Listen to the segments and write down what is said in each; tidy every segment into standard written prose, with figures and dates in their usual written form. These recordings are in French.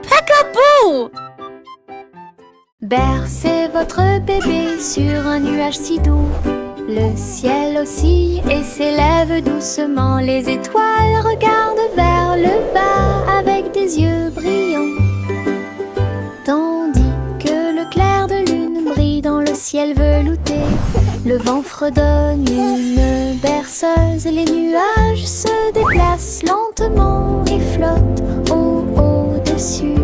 Peekaboo! Bercez votre bébé sur un nuage si doux. Le ciel oscille et s'élève doucement. Les étoiles regardent vers le bas avec des yeux brillants, tandis que le clair de lune brille dans le ciel velouté. Le vent fredonne une berceuse. Les nuages se déplacent lentement et flottent au-dessus.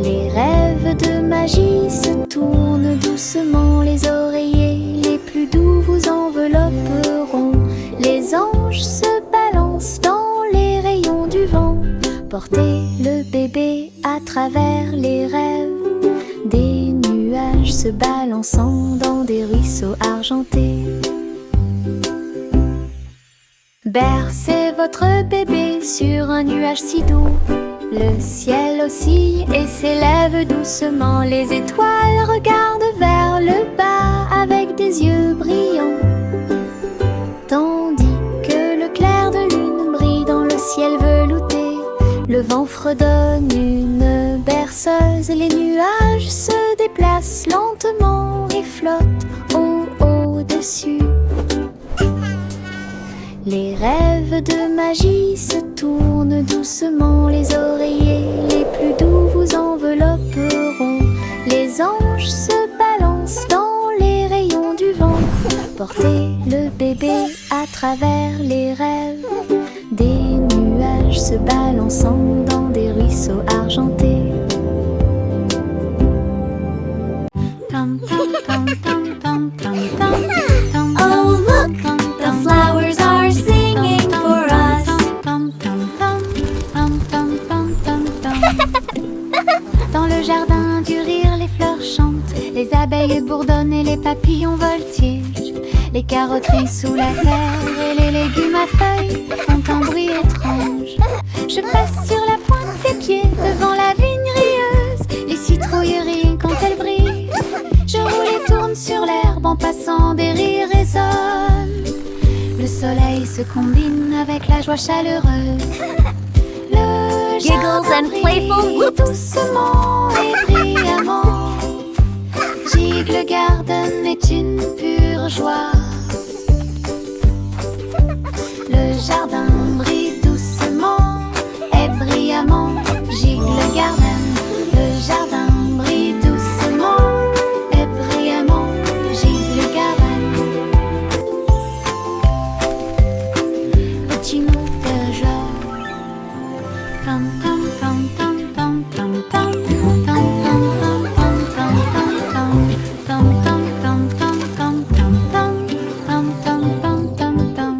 Les rêves de magie se tournent doucement. Les oreillers les plus doux vous envelopperont. Les anges se balancent dans les rayons du vent. Portez le bébé à travers les rêves. Des nuages se balançant dans des ruisseaux argentés. Bercez votre bébé sur un nuage si doux. Le ciel oscille et s'élève doucement. Les étoiles regardent vers le bas avec des yeux brillants, tandis que le clair de lune brille dans le ciel velouté. Le vent fredonne une berceuse. Les nuages se déplacent lentement et flottent au-dessus. Les rêves de magie se tournent doucement. Les oreillers les plus doux vous envelopperont. Les anges se balancent dans les rayons du vent. Portez le bébé à travers les rêves. Des nuages se balançant dans des ruisseaux argentés. Oh look, the flowers are singing for us. Dans le jardin du rire, les fleurs chantent. Les abeilles bourdonnent et les papillons voltigent. Les carottes sous la terre et les légumes à feuilles font un bruit étrange. Je passe sur la pointe des pieds devant la vigne rieuse. Les citrouilles rient quand elles brillent. Je roule et tourne sur l'herbe en passant, des rires résonnent. Le soleil se combine avec la joie chaleureuse. Le Giggles and playful whoops. doucement et brillamment. Gigle Garden est une pure joie. Le jardin brille doucement et brillamment. Gigle Garden, le jardin brille doucement et brillamment. Gigle Garden. Petit mot de joie. Tam tam tam tam tam tam tam tam tam tam tam tam tam tam.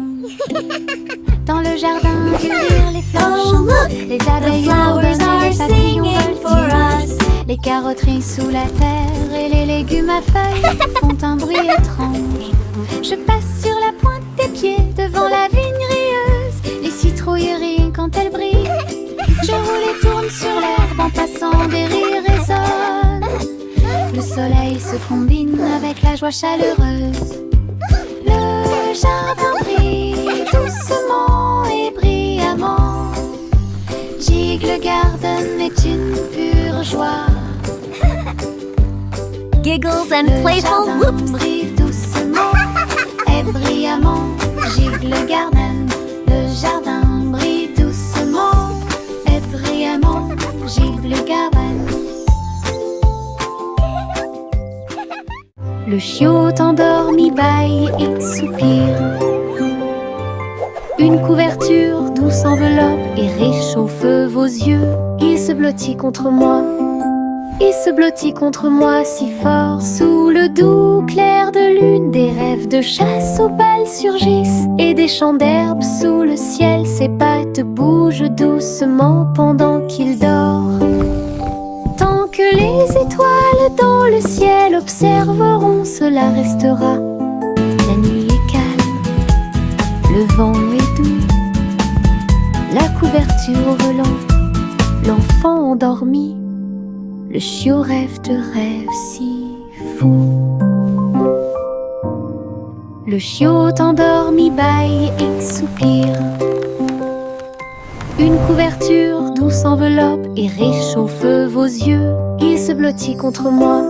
Dans le jardin du rire, les fleurs chantent. Les abeilles bourdonnent et les papillons voltigent. Les carottes sous la terre et les légumes à feuilles font un bruit étrange. Je passe sur la pointe des pieds devant la vigne rieuse. Les citrouilles rient quand elles brillent. Je roule et tourne sur l'herbe en passant, des rires résonnent. Le soleil se combine avec la joie chaleureuse. Le jardin brille doucement et brillamment. Gigle Garden est une pure joie. Giggles and Le playful jardin whoops. brille doucement et brillamment. Gigle Garden, le jardin brille doucement et brillamment. Gigle Garden. Le chiot endormi bâille et soupire. Une couverture douce enveloppe et réchauffe vos yeux. Il se blottit contre moi. Il se blottit contre moi si fort. Sous le doux clair de lune, des rêves de chasse aux balles surgissent. Et des champs d'herbe sous le ciel, ses pattes bougent doucement pendant qu'il dort. Tant que les étoiles dans le ciel observeront, cela restera. La nuit est calme, le vent est doux. La couverture au volant, l'enfant endormi. Le chiot rêve de rêves si fous. Le chiot endormi bâille et soupire. Une couverture douce s'enveloppe et réchauffe vos yeux. Il se blottit contre moi.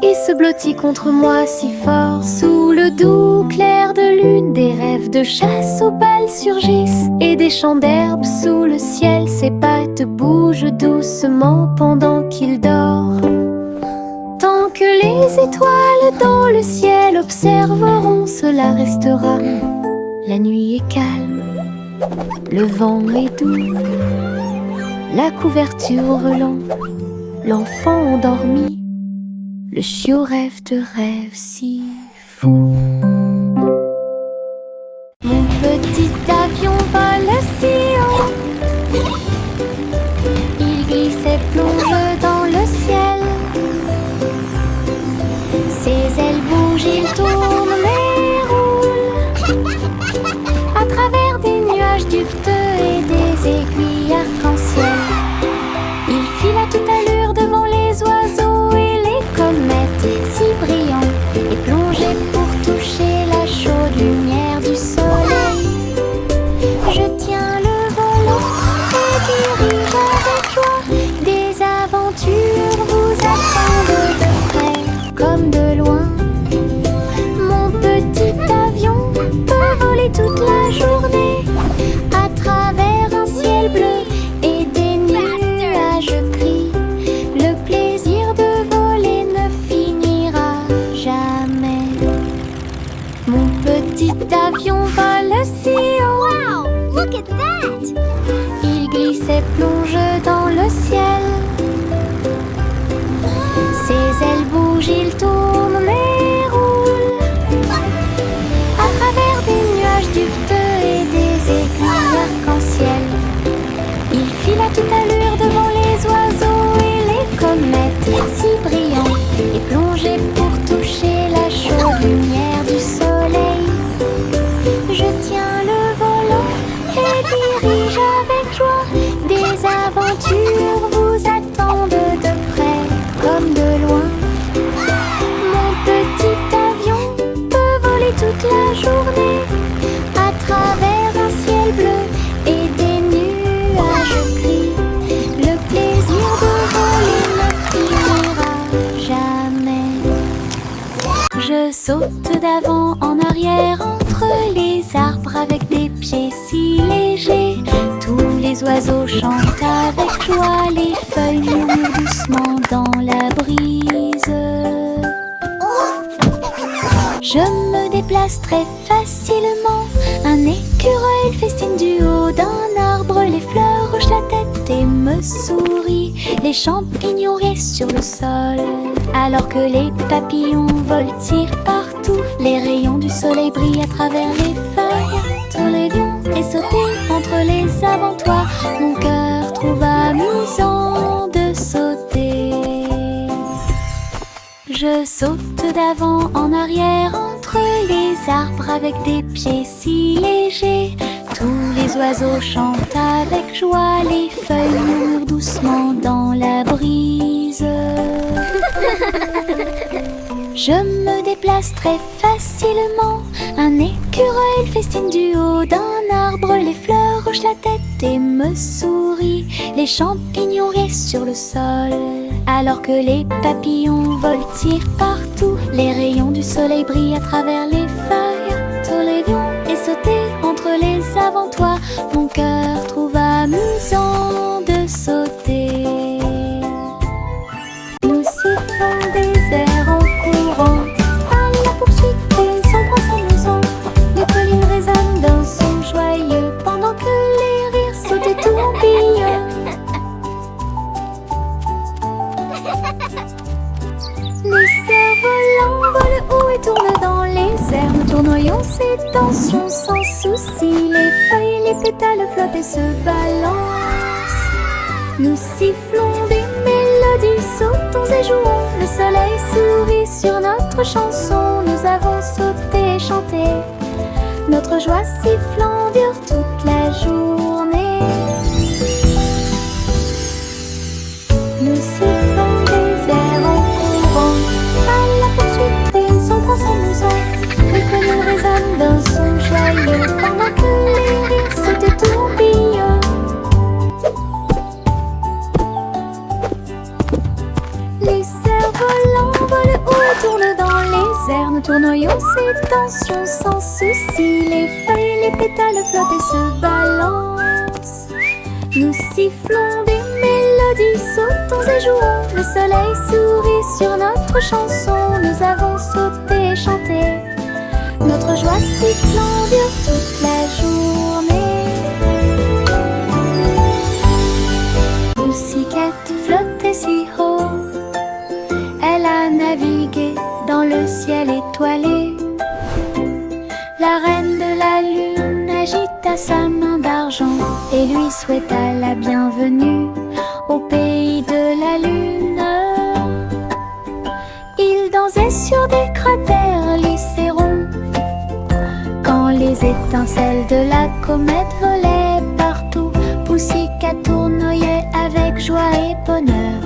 Il se blottit contre moi si fort. Sous le doux clair de lune, des rêves de chasse aux balles surgissent, et des champs d'herbe sous le ciel. Ses pattes bougent doucement pendant qu'il dort. Tant que les étoiles dans le ciel observeront, cela restera. La nuit est calme, le vent est doux, la couverture relent, l'enfant endormi. Le chiot rêve de rêves si fous. Mon petit avion vole si haut. Il glisse et plonge dans le ciel. Ses ailes bougent, il tourne et roule à travers des nuages duveteux et des aiguilles arc-en-ciel. Il file à toute allure devant les oiseaux et les comètes si brillants, et plongé pour toucher la chaude lumière du soleil. Je tiens le volant et dirige avec joie. Des aventures vous attendent de près comme de loin. Mon petit avion peut voler toute la journée à travers un ciel bleu et des nuages gris. Le plaisir de voler ne finira jamais. Mon petit avion vole si haut. Wow! Look at that! Il glisse et plonge dans le ciel. Ses ailes bougent, il tourne et roule à travers des nuages duveteux et des aiguilles arc-en-ciel. Il file à toute allure devant les oiseaux et les comètes si brillants, et plongé pour toucher la chaude lumière du soleil. Je tiens le volant et dirige avec joie. Des aventures vous attendent de près comme de loin. Mon petit avion peut voler toute la journée à travers un ciel bleu et des nuages gris. Le plaisir de voler ne finira jamais. Je saute d'avant en arrière entre les arbres avec des pieds si légers. Tous les oiseaux chantent avec joie, les feuilles murmurent doucement dans la brise. Je me déplace très facilement. Un écureuil festine du haut d'un arbre. Les fleurs hochent la tête et me sourient. Les champignons restent sur le sol, alors que les papillons voltigent partout. Les rayons du soleil brillent à travers les feuilles. Sur les lions et sauter entre les avant-toits. Mon cœur trouve amusant de sauter. Je saute d'avant en arrière entre les arbres avec des pieds si légers. Tous les oiseaux chantent avec joie, les feuilles murmurent doucement dans la brise. Je me déplace très facilement. Un écureuil festine du haut d'un arbre. Les fleurs hochent la tête et me sourient. Les champignons restent sur le sol, alors que les papillons voltigent partout. Les rayons du soleil brillent à travers les feuilles. Sur les lions et sauter entre les avant-toits. Mon cœur trouve amusant de sauter. Nous sifflons des airs en courant à la poursuite des ombres s'amusant. Les collines résonnent d'un son joyeux pendant que les rires sautent et tourbillonnent. Les cerfs-volants volent haut et tournent dans les airs. Nous tournoyons ces tensions sans souci. Les feuilles, les pétales flottent et se balancent. Nous sifflons des mélodies, sautons et jouons. Le soleil sourit sur notre chanson. Nous avons sauté et chanté. Notre joie sifflant dure toute la journée. Nous sifflons des airs en courant à la poursuite des ombres s'amusant. Les collines résonnent d'un son joyeux pendant que les rires sautent et tourbillonnent. souci. Les feuilles, les pétales flottent et se balancent. Nous sifflons des mélodies, sautons et jouons. Le soleil sourit sur notre chanson. Nous avons sauté et chanté. Notre joie sifflant dure toute la journée. Pussycat flottait si haut. Elle a navigué dans le ciel étoilé. La reine de la lune agita sa main d'argent et lui souhaita la bienvenue au pays de la lune. Il dansait sur des cratères lycérons quand les étincelles de la comète volaient partout. Pussycat tournoyait avec joie et bonheur.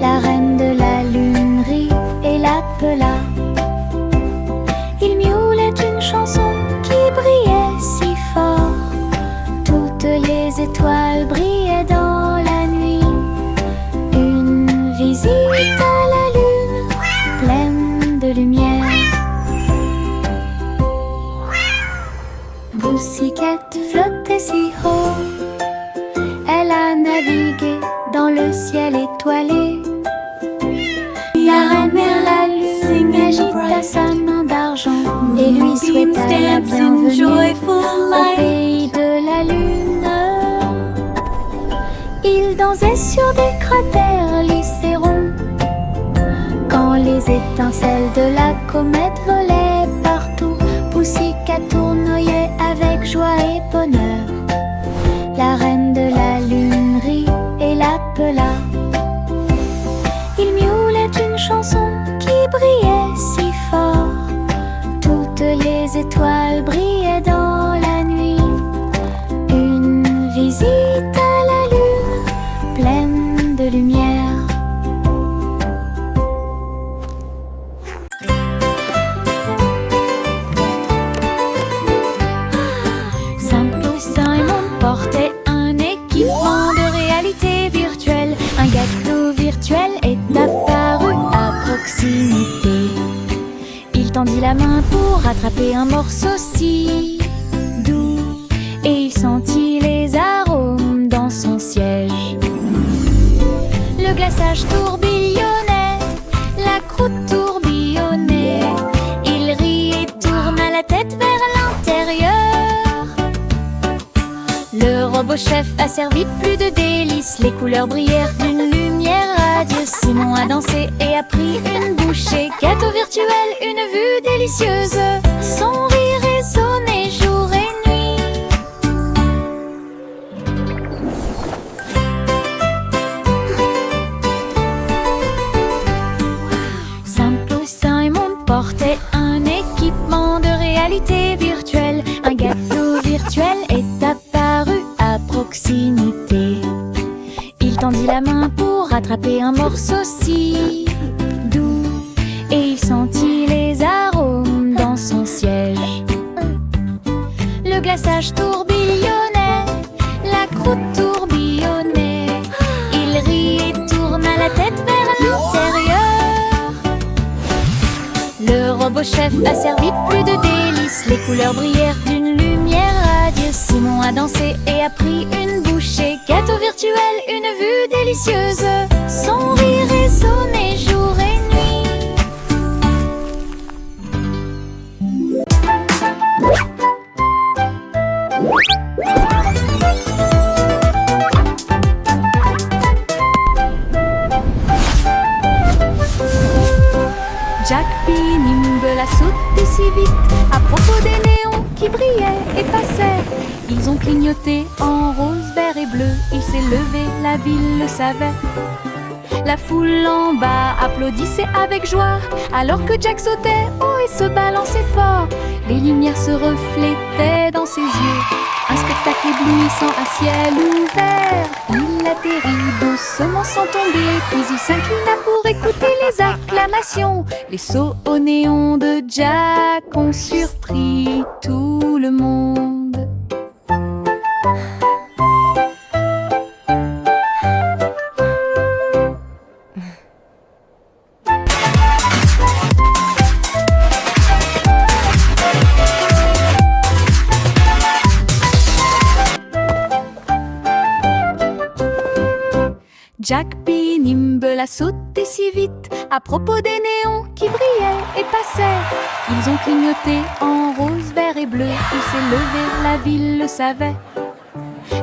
La reine de la lune rit et l'appela. Il miaulait une chanson qui brillait si fort. Toutes les étoiles brillaient dans la nuit. Une visite à la lune pleine de lumière. Pussycat flottait si haut. Elle a navigué dans le ciel étoilé. La reine de la lune agita sa main d'argent et lui souhaita la bienvenue au pays de la lune. Il dansait sur des cratères lycérons quand les étincelles de la comète volaient partout. Pussycat tournoyait avec joie et bonheur. La reine de la lune rit et l'appela. Il miaulait une chanson qui brillait si fort. Toutes les étoiles brillaient dans la nuit. Une visite à la lune pleine de lumière. Simple Simon portait un équipement de réalité virtuelle. Un gâteau virtuel est apparu à proximité. Il tendit la main pour attraper un morceau si doux et il sentit les arômes dans son siège. Le glaçage tourbillonnait, la croûte tourbillonnait. Il rit et tourna la tête vers l'intérieur. Le robot chef a servi plus de délices. Les couleurs brillèrent d'une lumière radieuse. Simon a dansé et a pris une bouchée. Gâteau virtuel, une vue délicieuse. Son rire résonnait jour et nuit. Simple Simon portait un équipement de réalité virtuelle. Un gâteau virtuel est apparu à proximité. Il tendit la main pour attraper un morceau si doux et il sentit les arômes dans son siège. Le glaçage tourbillonnait, la croûte tourbillonnait. Il rit et tourna la tête vers l'intérieur. Le robot chef a servi plus de délices. Les couleurs brillèrent d'une lumière radieuse. Simon a dansé et a pris une bouchée. Gâteau virtuel, une vue délicieuse. Son rire résonnait jour et nuit. Jack P. Nimble a sauté si vite à propos des néons qui brillaient et passaient. Ils ont clignoté en rose, vert et bleu. Il s'est levé, la ville le savait. La foule en bas applaudissait avec joie alors que Jack sautait haut et se balançait fort. Les lumières se reflétaient dans ses yeux. Un spectacle éblouissant à ciel ouvert. Il atterrit doucement sans tomber, puis il s'inclina pour écouter les acclamations. Les sauts au néon de Jack ont surpris tout le monde. Jack P. Nimble a sauté si vite à propos des néons qui brillaient et passaient. Ils ont clignoté en rose, vert et bleu. Il s'est levé, la ville le savait.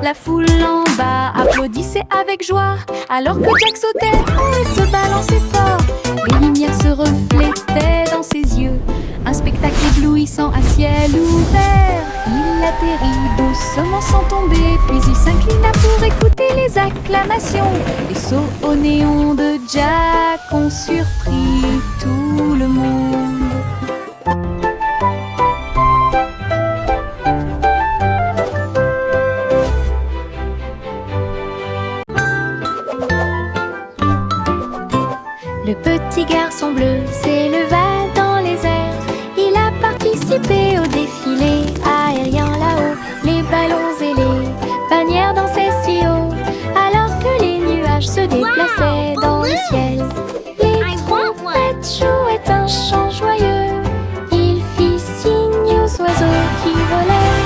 La foule en bas applaudissait avec joie alors que Jack sautait et se balançait fort. Les lumières se reflétaient dans ses yeux. Un spectacle éblouissant à ciel ouvert. Il atterrit doucement sans tomber, puis il s'inclina pour écouter les acclamations. Les sauts au néon de Jack ont surpris tout le monde. Le petit garçon bleu s'éleva dans les airs. Il a participé au défilé aérien là-haut. Les ballons et les bannières dansaient si haut, alors que les nuages se déplaçaient dans le ciel. Les trompettes jouaient un chant joyeux. Il fit signe aux oiseaux qui volaient.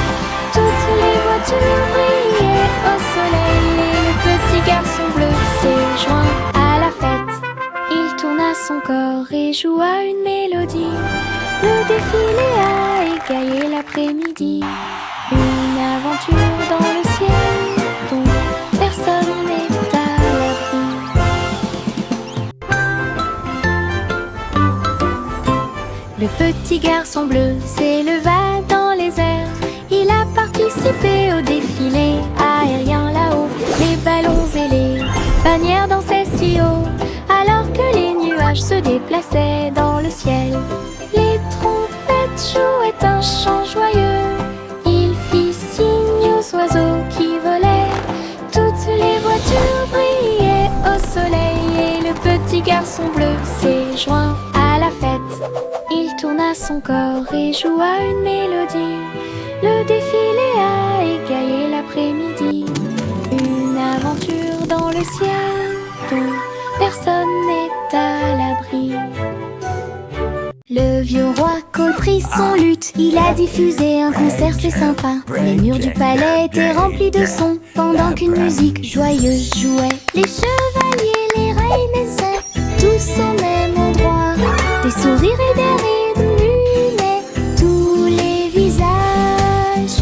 Toutes les voitures brillaient au soleil. Et le petit garçon bleu s'est joint à la fête. Il tourna son corps et joua une mélodie. Le défilé a égayé l'après-midi. Une aventure dans le ciel dont personne n'est à l'abri. Le petit garçon bleu s'éleva dans les airs. Il a participé au défilé aérien là-haut. Les ballons et les bannières dansaient si haut, alors que les nuages se déplaçaient dans le ciel. Les trompettes jouaient un chant joyeux. Il fit signe aux oiseaux qui volaient. Toutes les voitures brillaient au soleil. Et le petit garçon bleu s'est joint à la fête. Il tourna son corps et joua une mélodie. Le défilé a égayé l'après-midi. Une aventure dans le ciel dont personne n'est à l'abri. Le vieux roi Cole prit son luth. Il a diffusé un concert, c'est sympa. Les murs du palais étaient remplis de sons pendant qu'une musique joyeuse jouait. Les chevaliers, les reines essaient tous au même endroit. Des sourires et des rires illuminaient tous les visages.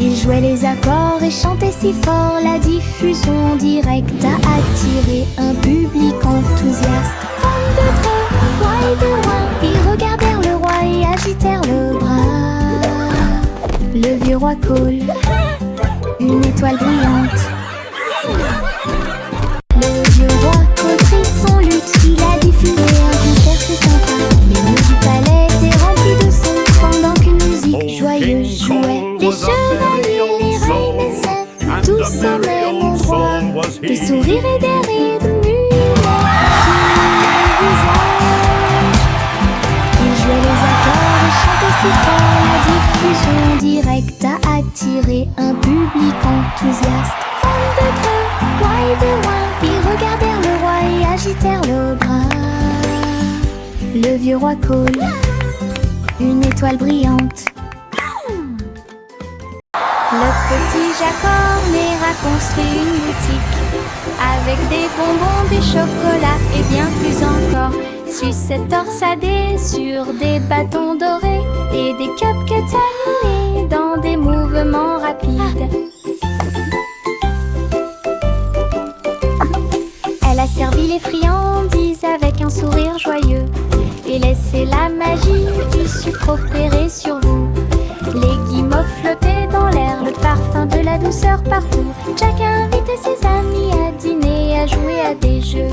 Ils jouaient les accords et chantaient si fort. La diffusion en direct a attiré un public enthousiaste. Femmes de près, rois et de loin, ils regardèrent le roi et agitèrent le bras. Le vieux roi Cole, une étoile brillante. Le vieux roi Cole prit son luth. Il a diffusé un concert, c'est sympa. Les murs du palais étaient remplis de sons pendant qu'une musique joyeuse jouait. Les chevaliers, les reines essaient tous au même endroit. Des sourires et des rires illuminaient tous les visages. Ils jouaient les accords et chantaient si fort. La diffusion directe a attiré un public enthousiaste. Femmes de près, rois et de loin, ils regardèrent le roi et agitèrent le bras. Le vieux roi Cole, une étoile brillante. Le petit Jack Horner a construit une boutique avec des bonbons, des chocolats et bien plus encore. Sucettes torsadées sur des bâtons dorés et des cupcakes animés dans des mouvements rapides. Elle a servi les friandises avec un sourire joyeux et laissé la magie du sucre opérer sur vous. Les guimauves flottaient dans l'air, le parfum de la douceur partout. Jack a invité ses amis à dîner et à jouer à des jeux.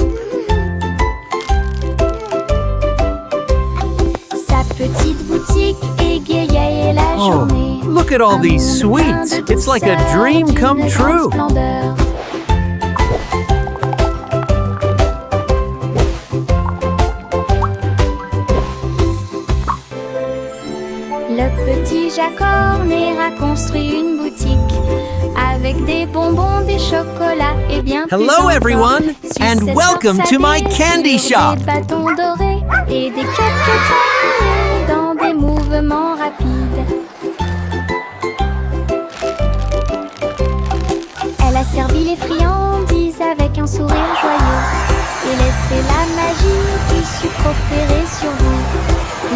Sa petite boutique égayait la journée. Oh, look at all these sweets. It's like a dream come true. Le petit Jack Horner a construit une boutique avec des bonbons, des chocolats et bien plus Hello encore. everyone, and Sucettes welcome to my torsadées candy sur shop. Des bâtons dorés et des cupcakes animés dans des mouvements rapides. Elle a servi les friandises avec un sourire joyeux. Et laissez la magie du sucre opérer sur vous.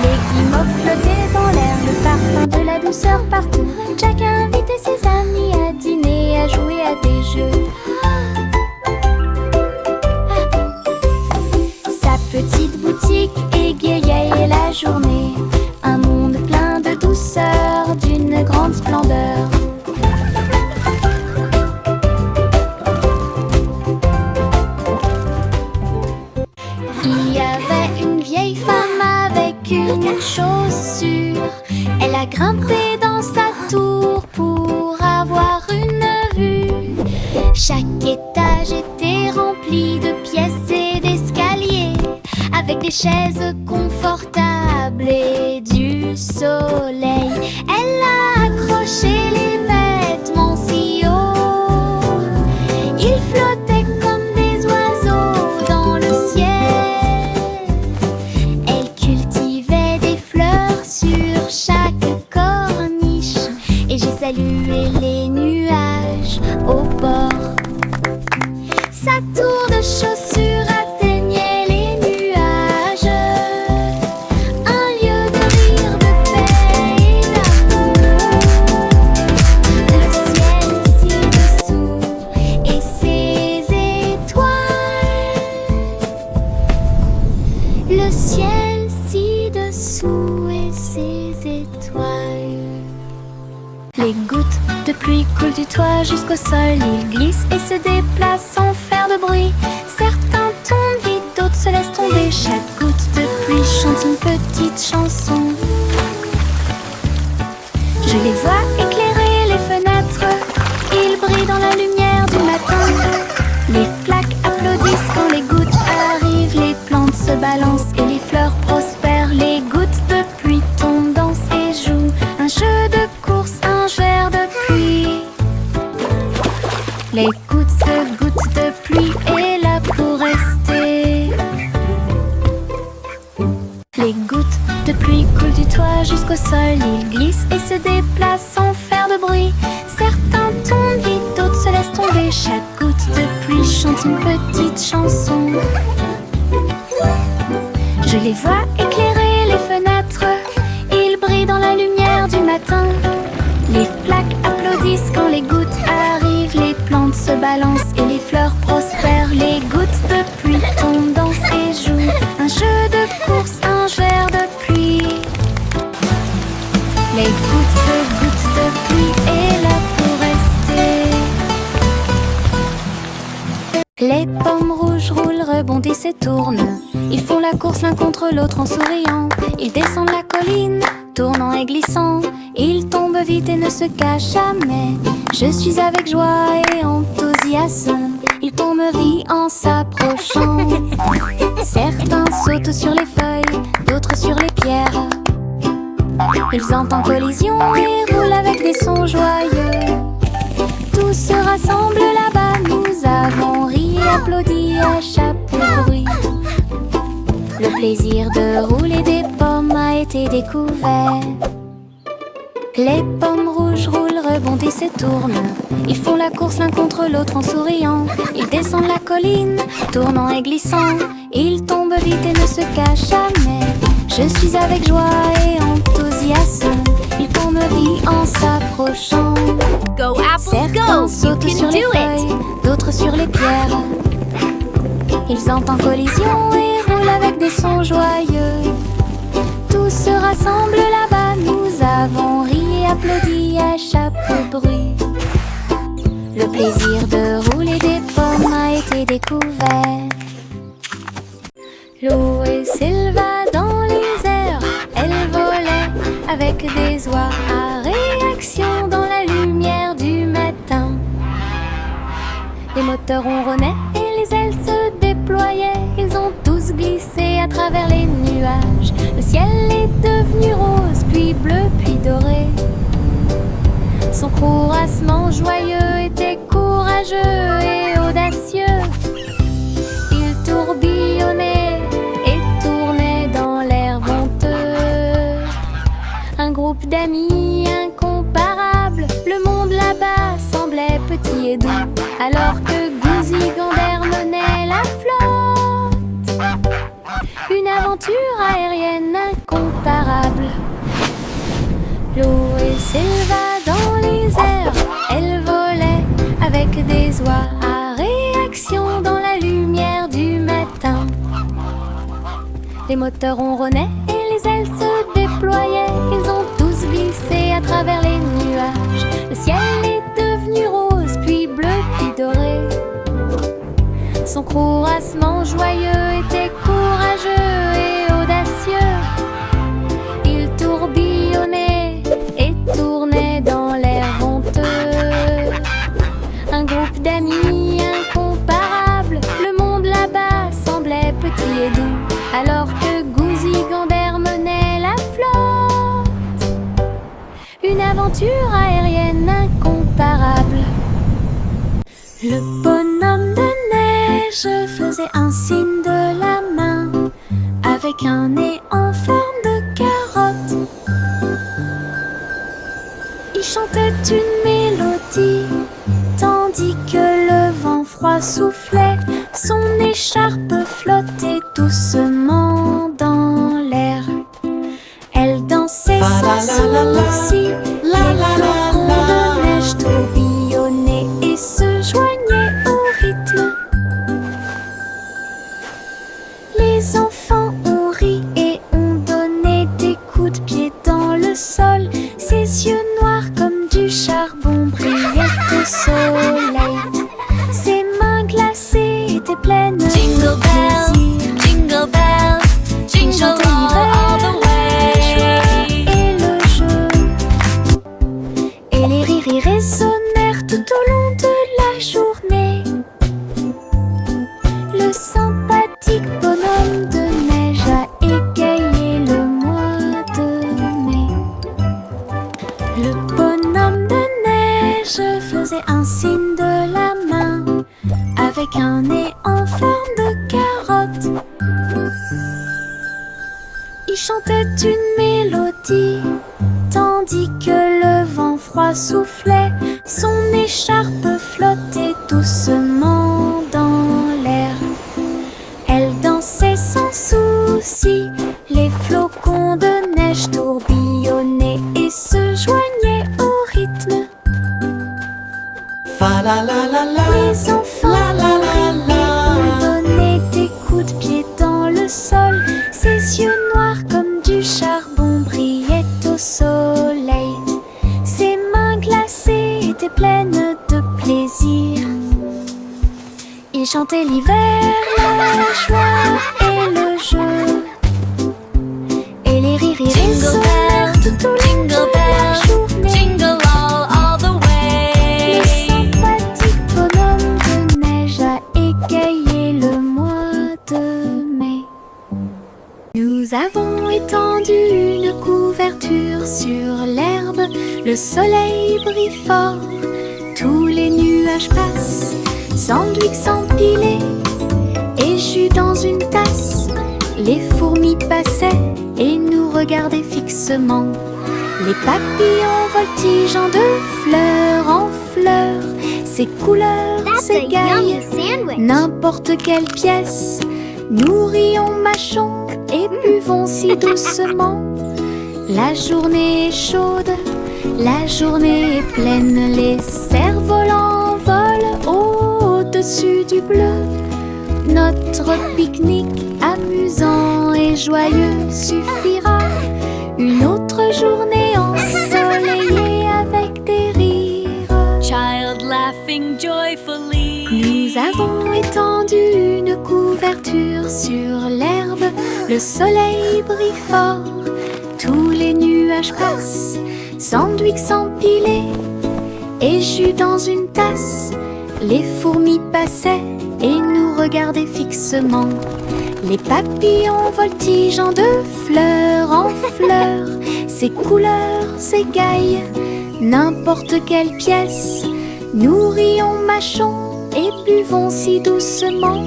Les guimauves flottaient dans l'air, le parfum de la douceur partout. Jack a invité ses amis à dîner, à jouer à des jeux. Sa petite boutique égayait la journée. Un monde plein de douceur, d'une grande splendeur. Il y avait une vieille femme avec une chaussure. Elle a grimpé dans sa tour pour avoir une vue. Chaque étage était rempli de pièces et d'escaliers, avec des chaises confortables et du soleil. Elle a accroché les vêtements si haut, ils flottaient comme des oiseaux dans le ciel. Elle cultivait des fleurs sur chaque corniche, et j'ai salué les nuages au bord. Sa tour de chaussures atteignait les nuages, un lieu de rire, de paix et d'amour. Le ciel ci-dessous et ses étoiles. Le ciel ci-dessous et ses étoiles. Les gouttes de pluie coulent du toit jusqu'au sol. Ils glissent et se déplacent sans faire de bruit. Certains tombent vite, d'autres se laissent tomber. Chaque goutte de pluie chante une petite chanson. Je les vois éclairer les fenêtres. Ils brillent dans la lumière du matin. Les flaques applaudissent quand les gouttes arrivent. Les plantes se balancent et les fleurs prospèrent. Les gouttes de pluie tombent, dansent et jouent un jeu de course, un verre de pluie. Les gouttes de pluie est là pour rester. Les gouttes de pluie coulent du toit jusqu'au sol. Ils glissent et se déplacent sans faire de bruit. Certains tombent vite, d'autres se laissent tomber. Chaque goutte de pluie chante une petite chanson. Je les vois éclairer les fenêtres. Ils brillent dans la lumière du matin. Les flaques applaudissent quand les gouttes arrivent. Les plantes se balancent et les fleurs prospèrent. Les gouttes de pluie tombent, dansent et jouent un jeu de course, un verre de pluie. Les gouttes de pluie est là pour rester. Les pommes rouges roulent, rebondissent et tournent. Ils font la course l'un contre l'autre en souriant. Ils descendent la colline, tournant et glissant. Ils tombent vite et ne se cachent jamais. Je suis avec joie et enthousiasme. Ils tomberaient en s'approchant. Certains sautent sur les feuilles, d'autres sur les pierres. Ils entrent en collision et roulent avec des sons joyeux. Tous se rassemblent là-bas. Nous avons ri et applaudi à chaque bruit. Le plaisir de rouler des pommes a été découvert. Les pommes rouges roulent, rebondissent et tournent. Ils font la course l'un contre l'autre en souriant. Ils descendent la colline, tournant et glissant. Ils tombent vite et ne se cachent jamais. Je suis avec joie et enthousiasme. Ils tomberaient en s'approchant. Go apples, Certains go! You sautent can sur les do it! feuilles, d'autres sur les pierres. Ils entrent en collision et roulent avec des sons joyeux. Tous se rassemblent là-bas. Nous avons ri et applaudi à chaque bruit. Le plaisir de rouler des pommes a été découvert. Lou et Sylva dans les airs, elles volaient avec des oies à réaction dans la lumière du matin. Les moteurs ronronnaient et les ailes se déployaient. Ils ont tous glissé à travers les nuages. Le ciel est devenu rose, puis bleu, puis doré. Son courassement joyeux était courageux et audacieux. Il tourbillonnait et tournait dans l'air venteux. Un groupe d'amis incomparables, le monde là-bas semblait petit et doux, alors que Gouzi Gander menait la flotte. Une aventure aérienne incomparable. L'eau s'éleva dans les airs, elle volait avec des oies à réaction dans la lumière du matin. Les moteurs ronronnaient et les ailes se déployaient, ils ont tous glissé à travers les nuages. Le ciel est devenu rose, puis bleu, puis doré. Son courassement joyeux était courageux et audacieux. Il tourbillonnait et tournait dans l'air honteux. Un groupe d'amis incomparables, le monde là-bas semblait petit et doux, alors que Gouzi Gander menait la flotte. Une aventure aérienne incomparable. Le bonhomme de neige faisait un signe de la main avec un nez en forme de carotte. Il chantait une mélodie tandis que le vent froid soufflait. Son écharpe flottait doucement dans l'air. Elle dansait sans souci. Les flocons de neige tourbillonnaient et se joignaient au rythme. Les enfants ont ri et ont donné des coups de pied dans le sol. Ses yeux noirs comme du charbon brillaient au soleil. Ses mains glacées étaient pleines de Jingle bells, plaisir. jingle bells, jingle all the way. Et le jeu et les rires y résonnèrent tout au long de la journée. Le sympathique bonhomme de neige a égayé le mois de mai. Le bonhomme de neige faisait un signe de la main avec un nez en forme de carotte. Il chantait une mélodie tandis que le vent froid soufflait. Son écharpe flottait doucement dans l'air. Elle dansait sans souci. Les flocons de neige tourbillonnaient et se joignaient au rythme. Fa la la la la. Les enfants ont donné des coups de pied dans le sol. Ses yeux noirs comme du charbon brillaient au soleil. Ses mains glacées étaient pleines de plaisir. Il chantait l'hiver, la joie et le jeu. Et les rires y résonnèrent tout au long de la journée. Jingle all the way. Le sympathique bonhomme de neige a égayé le mois de mai. Nous avons étendu une couverture sur l'herbe. Le soleil brille fort, tous les nuages passent. Sandwich s'empilait et jus dans une tasse. Les fourmis passaient et nous regardaient fixement. Les papillons voltigeant de fleur en fleur. Ces couleurs s'égaillent, n'importe quelle pièce. Nous rions, mâchons et buvons si doucement. La journée est chaude, la journée est pleine. Les cerfs-volants volent au-dessus du bleu. Notre pique-nique amusant et joyeux suffira. Une autre journée ensoleillée avec des rires. Child laughing joyfully. Nous avons étendu une couverture sur l'herbe. Le soleil brille fort, tous les nuages passent. Sandwich s'empilait et jus dans une tasse. Les fourmis passaient et nous regardaient fixement. Les papillons voltigeant de fleur en fleur. Ces couleurs s'égaillent, n'importe quelle pièce. Nous rions, mâchons et buvons si doucement.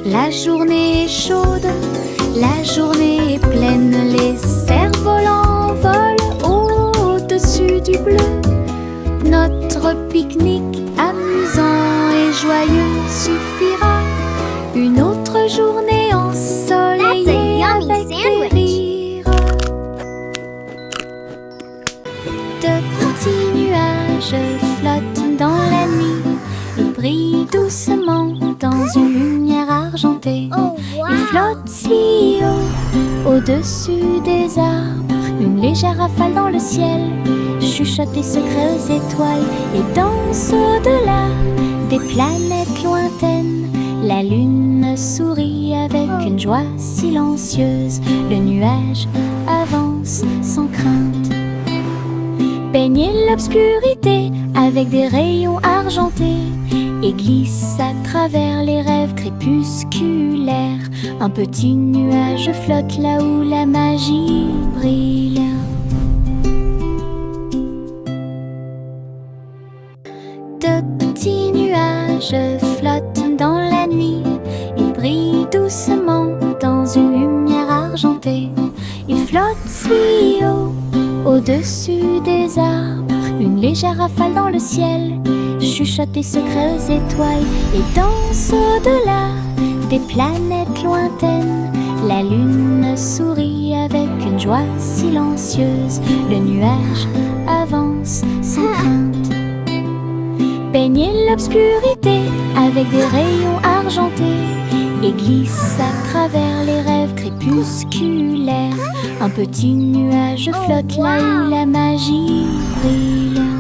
La journée est chaude, la journée est pleine. Les cerfs-volants volent au-dessus du bleu. Notre pique-nique amusant et joyeux suffira. Une autre journée ensoleillée That's a yummy avec des sandwich. rires. De petits nuages flottent dans la nuit et brillent doucement dans une lumière argentée. Oh, Ils flottent si haut, au-dessus des arbres. Une légère rafale dans le ciel chuchote des secrets aux étoiles et danse au-delà des planètes lointaines. La lune sourit avec une joie silencieuse. Le nuage avance sans crainte. Baignez l'obscurité avec des rayons argentés et glisse à travers les rêves crépusculaires. Un petit nuage flotte là où la magie brille. De petits nuages flottent dans la nuit. Ils brillent doucement dans une lumière argentée. Ils flottent si haut, au-dessus des arbres. Une légère rafale dans le ciel chuchote des secrets aux étoiles et danse au-delà des planètes lointaines. La lune sourit avec une joie silencieuse. Le nuage avance sans crainte. Baignez l'obscurité avec des rayons argentés et glisse à travers les rêves crépusculaires. Un petit nuage flotte là où la magie brille.